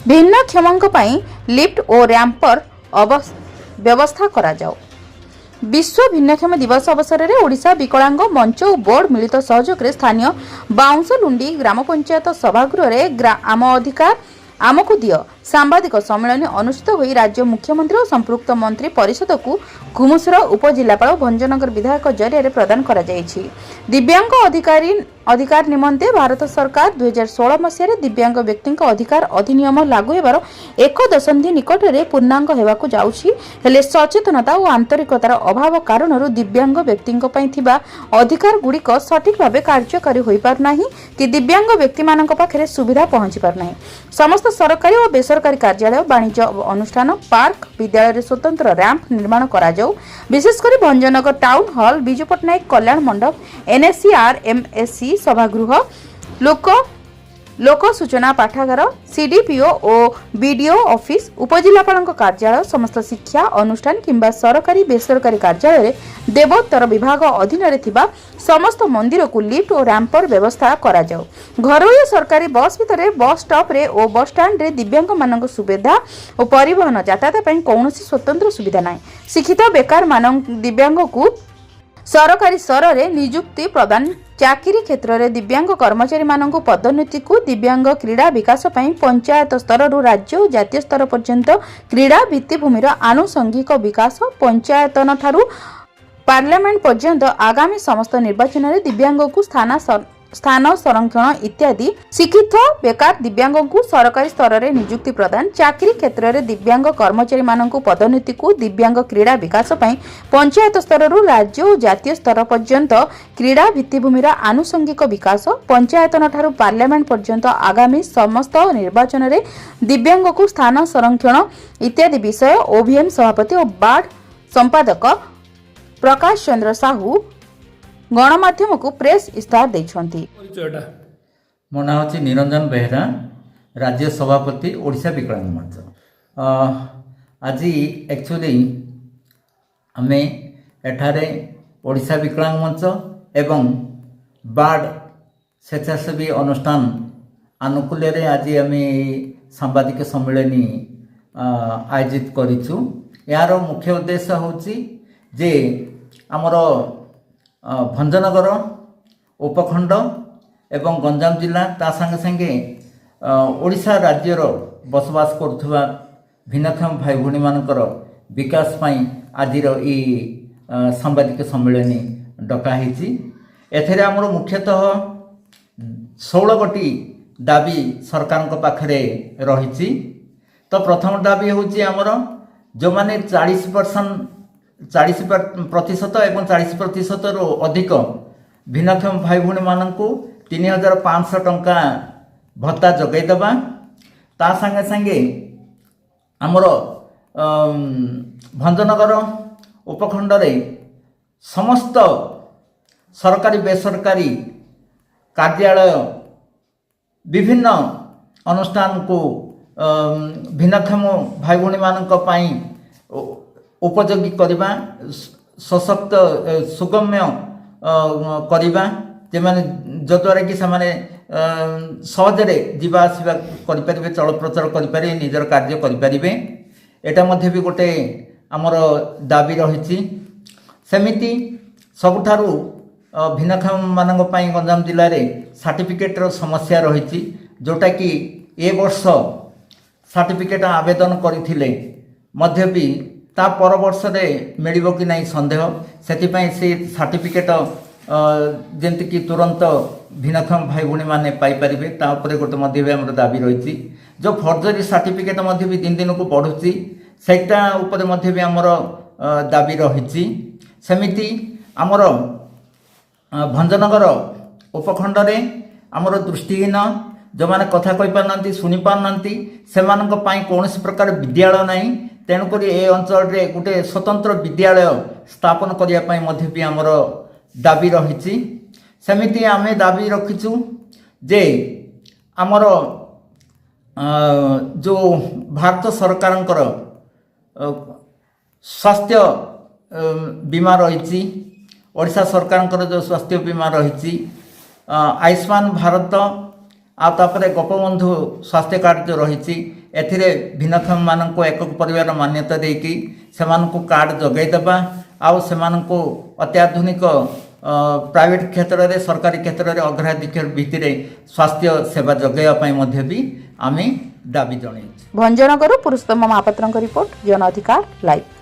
भिन्नक्षमଙ୍କ ପାଇଁ लिफ्ट और रैंपर व्यवस्था करा जाओ। विश्व भिन्नक्षम दिवस अवसर में ओडिशा विकलांग मंच और बोर्ड मिलित सहयोग में स्थानीय बाउंसलुंडी ग्राम पंचायत सभागृह आम अधिकार आमको दियो सांबादिक सम्मेलन अनुष्ठित होई राज्य मुख्यमंत्री और संपृक्त मंत्री परिषद को घुमुसर उपजिलापाल भंजनगर विधायक जरिया प्रदान करा जायछि। दिव्यांग अधिकार निमंते भारत सरकार 2016 मसीह दिव्यांग व्यक्ति अधिकार अधिनियम लागू हेबार एक दशंधि निकट में पूर्णांग हेबाकु जाउछि। हेले सचेतनता और आंतरिकतार अभाव कारण दिव्यांग व्यक्ति अधिकार गुड़िक सठिक भाव कार्यकारी हो पारनाही कि दिव्यांग व्यक्ति मानक पाखरे सुविधा पहुंची पारनाही। समस्त सरकारी और बेसरकारी कार्यालय वाणिज्य अनुष्ठान पार्क विद्यालय स्वतंत्र रैंप निर्माण करा जाऊ। विशेषकर भंजनगर टाउन हॉल विजु पट्टनायक कल्याण मंडप एनएससीआर एमएससी सभागृह लोक सूचना पाठागार सीडीपीओ और बीडीओ ऑफिस उपजिलापाल कार्यालय समस्त शिक्षा अनुष्ठान किंबा सरकारी बेसरकारी कार्यालय देवोत्तर विभाग अधीन रे समस्त मंदिर को लिफ्ट और रैंपर व्यवस्था करा जाओ। घरोई सरकारी बस भितर बस स्टॉप रे और बस स्टैंड रे दिव्यांग मानक सुविधा और परिवहन यातायात पई कौनसी स्वतंत्र सुविधा नाही। शिक्षित बेकार मानक दिव्यांग को सरकारी स्तर में नियुक्ति प्रदान चाकरी क्षेत्र में दिव्यांग कर्मचारी मानक पदोन्नति को दिव्यांग क्रीड़ा विकास पई पंचायत स्तर राज्य और जातीय स्तर पर्यंत क्रीड़ा भित्तिभूमिर आनुषंगिक विकास पंचायतन ठारू पार्लियामेंट पर्यंत आगामी समस्त निर्वाचन में दिव्यांग को स्थान संरक्षण इत्यादि। शिक्षित बेकार दिव्यांग को सरकारी स्तर में नियुक्ति प्रदान चाकरी क्षेत्र में दिव्यांग कर्मचारी मानक पदोन्नति को दिव्यांग क्रीड़ा विकास पई पंचायत स्तर राज्य और जातीय स्तर पर्यंत क्रीड़ा भित्तिभूमिर आनुषंगिक विकास पंचायतन ठारू पार्लियामेंट पर्यंत आगामी समस्त निर्वाचन में दिव्यांग को स्थान संरक्षण इत्यादि विषय ओवीएम सभापति और वार्ड संपादक प्रकाश चंद्र साहू गणमाध्यम को प्रेस इस्तार देछंती। मो ना हूँ निरंजन बेहरा राज्य सभापति ओडिशा विकलांग मंच। आज एक्चुअली आम एठारे ओडिशा विकलांग मंच एवं बार्ड स्वेच्छासेवी अनुष्ठान आनुकूल्य आज आम सांबादिक सम्मेलन आयोजित करिछु। यार मुख्य उद्देश्य होची जे आमर भंजनगर उपखंड एवं गंजाम जिला ता संगे संगे ओडिशा राज्यर बसवास करुवा भिन्नक्षम भाई भूणी मानकर विकास पाई आजिर ई सांबादिक सम्मेलन डकाही। एथेरे आमर मुख्यतः 16 गोटी दाबी सरकार पाखरे रही। तो प्रथम दाबी होची आमर जो माने 40% एवं 40% रो अधिक भिन्नक्षम भाई भूणी मानकु 3500 टंका भत्ता जगै देबा। ता संगे संगे आमर भंजनगर उपखंड रे समस्त सरकारी बेसरकारी कार्यालय विभिन्न अनुष्ठान को भिन्नक्षम भाई भूणी मानक पाई उपयोगी करवा सशक्त सुगम्य करवा जद्वारा कि सहजरे जीवा आसवा करें चल प्रचार करें निजर कार्य करें। एटा मध्य भी गोटे आमर दाबी रही। सेमिति सबुठारु भिन्नक्षम मानक पई गंजाम जिले में सर्टिफिकेटर समस्या रही जोटा कि ए वर्ष सर्टिफिकेट आवेदन करथिले मध्य भी ता पर वर्ष मिलिबो कि नहीं संदेह से सर्टिफिकेट जेमती कि तुरंत भिन्नक्षम भाई भूणी माने पाई परिबे ता ऊपर गोटे मध्य भी हमर दाबी रही। जो फर्जरी सर्टिफिकेट मध्य भी दिन दिन को बढ़ुची सेटा ऊपर मध्य भी हमर दाबी रही। सेमिति हमर भंजनगर उपखंड रे हमर दृष्टिहीन जो माने कथा कहि पारनांती सुनि पारनांती सेमानक पई कोनोसी प्रकार विद्यालय नहीं। तेणुक ए अंचल रे गोटे स्वतंत्र विद्यालय स्थापन करिया पई मध्य भी हमर दाबी रही। सेमिति आमे दाबी रखिछु जे हमर जो भारत सरकारंकर स्वास्थ्य बीमा रही ओडिशा सरकारंकर जो स्वास्थ्य बीमा रही आयुष्मान भारत आतापर गोपबंधु स्वास्थ्य कार्ड जो रही एथिरे भिन्नक्षम मानक एकक परिवार मान्यता देकी सेमानकु कार्ड जगै देबा आउ सेमानकु अत्याधुनिक प्राइवेट क्षेत्र में सरकारी क्षेत्र में अग्राधिकार भित्तिर स्वास्थ्य सेवा जगैया भी आम दाबी जन। भंजनगर पुरुषोत्तम महापात्र रिपोर्ट जन अधिकार लाइव।